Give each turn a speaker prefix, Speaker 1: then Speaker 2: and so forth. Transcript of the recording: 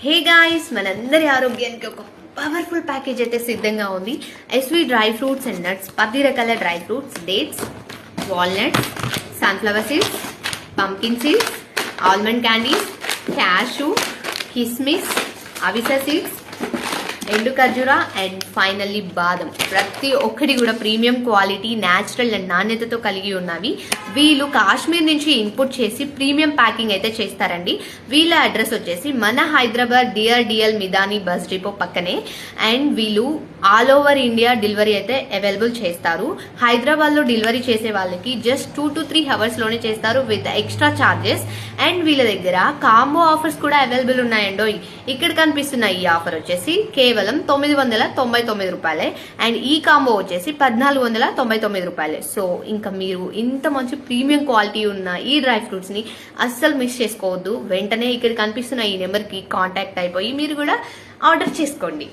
Speaker 1: Hey guys, మనందరి ఆరోగ్యానికి ఒక పవర్ఫుల్ ప్యాకేజ్ అయితే సిద్ధంగా ఉంది. SV dry fruits and nuts, 10 రకాల dry fruits, dates, walnuts, sunflower seeds, pumpkin seeds, almond candies, cashew, కిస్మిస్, అవిసె సీడ్స్, ఎండు ఖర్జూర అండ్ ఫైనల్లీ బాదం. ప్రతి ఒక్కటి కూడా ప్రీమియం క్వాలిటీ, న్యాచురల్ అండ్ నాణ్యతతో కలిగి ఉన్నవి. వీళ్ళు కాశ్మీర్ నుంచి ఇన్పుట్ చేసి ప్రీమియం ప్యాకింగ్ అయితే చేస్తారండి. వీళ్ళ అడ్రస్ వచ్చేసి మన Hyderabad DRDL Midhani bus depot పక్కనే. అండ్ వీళ్ళు ఆల్ ఓవర్ ఇండియా డెలివరీ అయితే అవైలబుల్ చేస్తారు. హైదరాబాద్ లో డెలివరీ చేసే వాళ్ళకి జస్ట్ 2 to 3 hours లోనే చేస్తారు విత్ ఎక్స్ట్రా చార్జెస్. అండ్ వీళ్ళ దగ్గర కాంబో ఆఫర్స్ కూడా అవైలబుల్ ఉన్నాయండో. ఇక్కడ కనిపిస్తున్న ఈ ఆఫర్ వచ్చేసి కేవలం 999 రూపాయలే. అండ్ ఈ కాంబో వచ్చేసి 1499 రూపాయలే. సో ఇంకా మీరు ఇంత మంచి ప్రీమియం క్వాలిటీ ఉన్న ఈ డ్రై ఫ్రూట్స్ ని అస్సలు మిస్ చేసుకోవద్దు. వెంటనే ఇక్కడ కనిపిస్తున్న ఈ నెంబర్ కి కాంటాక్ట్ అయిపోయి మీరు కూడా ఆర్డర్ చేసుకోండి.